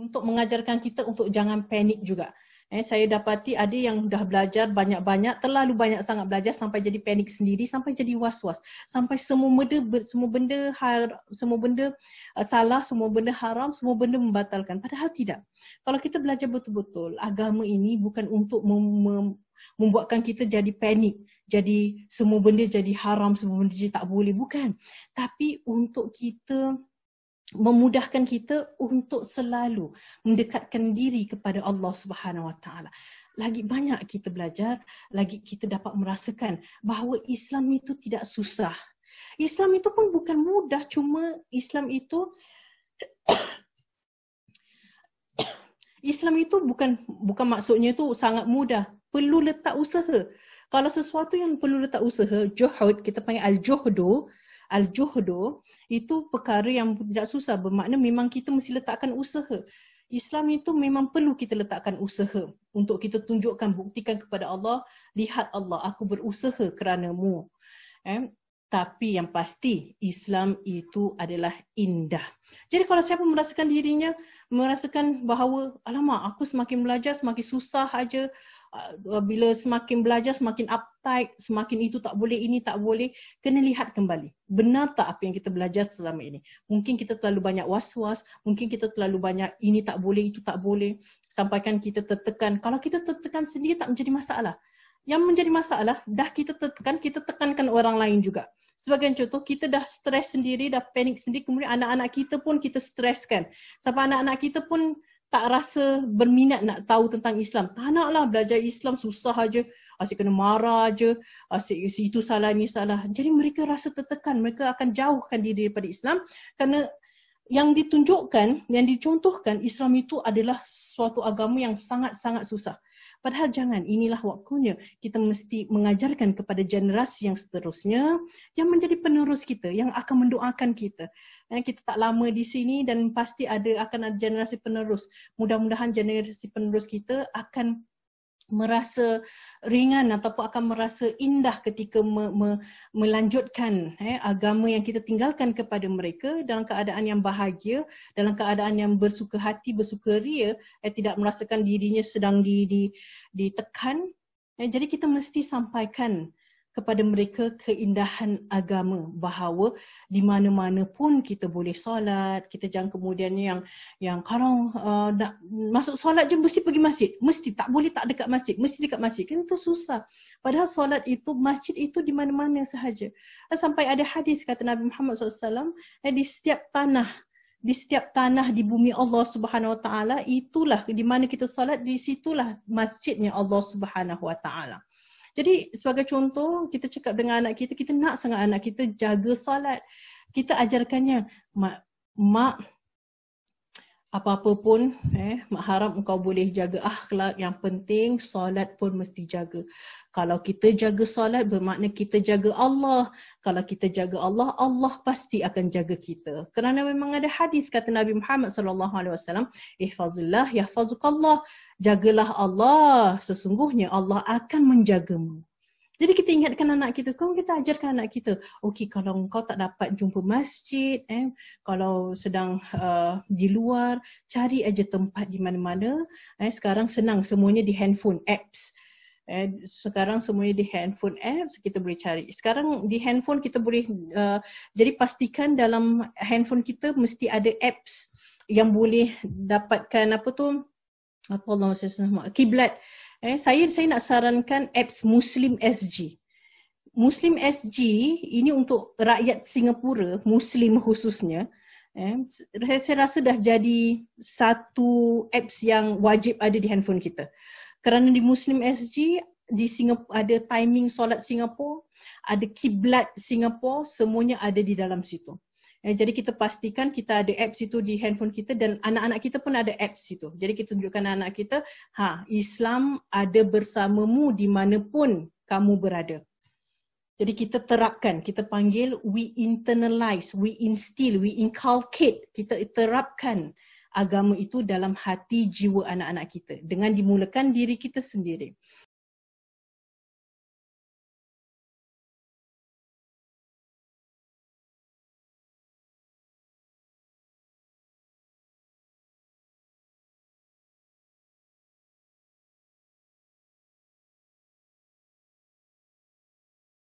untuk mengajarkan kita untuk jangan panik juga. Saya dapati ada yang dah belajar banyak-banyak, terlalu banyak sangat belajar sampai jadi panik sendiri, sampai jadi was-was, sampai semua benda salah, semua benda haram, semua benda membatalkan. Padahal tidak. Kalau kita belajar betul-betul, agama ini bukan untuk membuatkan kita jadi panik, jadi semua benda jadi haram, semua benda jadi tak boleh, bukan. Tapi untuk kita memudahkan kita untuk selalu mendekatkan diri kepada Allah Subhanahu Wa Taala. Lagi banyak kita belajar, lagi kita dapat merasakan bahawa Islam itu tidak susah. Islam itu pun bukan mudah, cuma Islam itu bukan maksudnya itu sangat mudah. Perlu letak usaha. Kalau sesuatu yang perlu letak usaha, juhud, kita panggil al-juhdu, itu perkara yang tidak susah. Bermakna memang kita mesti letakkan usaha. Islam itu memang perlu kita letakkan usaha untuk kita tunjukkan, buktikan kepada Allah, lihat Allah, aku berusaha kerana-Mu. Tapi yang pasti Islam itu adalah indah. Jadi kalau siapa merasakan dirinya, merasakan bahawa alamak aku semakin belajar semakin susah aja, bila semakin belajar semakin uptight, semakin itu tak boleh, ini tak boleh, kena lihat kembali. Benar tak apa yang kita belajar selama ini? Mungkin kita terlalu banyak was-was, mungkin kita terlalu banyak ini tak boleh, itu tak boleh, sampaikan kita tertekan. Kalau kita tertekan sendiri tak menjadi masalah. Yang menjadi masalah, dah kita tertekan, kita tekankan orang lain juga. Sebagai contoh, kita dah stres sendiri, dah panik sendiri, kemudian anak-anak kita pun kita streskan. Sampai anak-anak kita pun tak rasa berminat nak tahu tentang Islam. Tak naklah belajar Islam, susah aja, asyik kena marah aja, asyik itu salah, ni salah. Jadi mereka rasa tertekan, mereka akan jauhkan diri daripada Islam kerana yang ditunjukkan, yang dicontohkan Islam itu adalah suatu agama yang sangat-sangat susah. Padahal jangan, inilah waktunya kita mesti mengajarkan kepada generasi yang seterusnya yang menjadi penerus kita, yang akan mendoakan kita. Kita tak lama di sini dan pasti akan ada generasi penerus. Mudah-mudahan generasi penerus kita akan merasa ringan ataupun akan merasa indah ketika melanjutkan agama yang kita tinggalkan kepada mereka dalam keadaan yang bahagia, dalam keadaan yang bersuka hati, bersukaria, tidak merasakan dirinya sedang ditekan. Jadi kita mesti sampaikan kepada mereka keindahan agama, bahawa di mana-mana pun kita boleh solat. Kita jangan kemudian yang kalau nak masuk solat je mesti pergi masjid, mesti tak boleh tak dekat masjid, mesti dekat masjid. Kan itu susah. Padahal solat itu, masjid itu di mana-mana sahaja. Sampai ada hadis kata Nabi Muhammad SAW, di setiap tanah di bumi Allah Subhanahu Wa Taala, itulah di mana kita solat, di situlah masjidnya Allah Subhanahu Wa Taala. Jadi sebagai contoh, kita cakap dengan anak kita, kita nak sangat anak kita jaga solat. Kita ajarkannya, mak apa-apa pun, mak harap engkau boleh jaga akhlak, yang penting solat pun mesti jaga. Kalau kita jaga solat, bermakna kita jaga Allah. Kalau kita jaga Allah, Allah pasti akan jaga kita. Kerana memang ada hadis kata Nabi Muhammad SAW, ihfazillah yahfazukallah. Jagalah Allah, sesungguhnya Allah akan menjagamu. Jadi kita ingatkan anak kita, kalau kita ajarkan anak kita, okey kalau kau tak dapat jumpa masjid, kalau sedang di luar, cari aja tempat di mana-mana. Sekarang senang, semuanya di handphone, apps. Sekarang semuanya di handphone apps, kita boleh cari. Sekarang di handphone kita boleh, jadi pastikan dalam handphone kita mesti ada apps yang boleh dapatkan kiblat. Saya nak sarankan apps Muslim SG. Muslim SG ini untuk rakyat Singapura, Muslim khususnya. Saya rasa dah jadi satu apps yang wajib ada di handphone kita. Kerana di Muslim SG, di Singapura ada timing solat Singapura, ada kiblat Singapura, semuanya ada di dalam situ. Jadi kita pastikan kita ada apps itu di handphone kita dan anak-anak kita pun ada apps itu. Jadi kita tunjukkan anak kita, Islam ada bersamamu di mana pun kamu berada. Jadi kita terapkan, kita panggil we internalize, we instill, we inculcate, kita terapkan agama itu dalam hati jiwa anak-anak kita dengan dimulakan diri kita sendiri.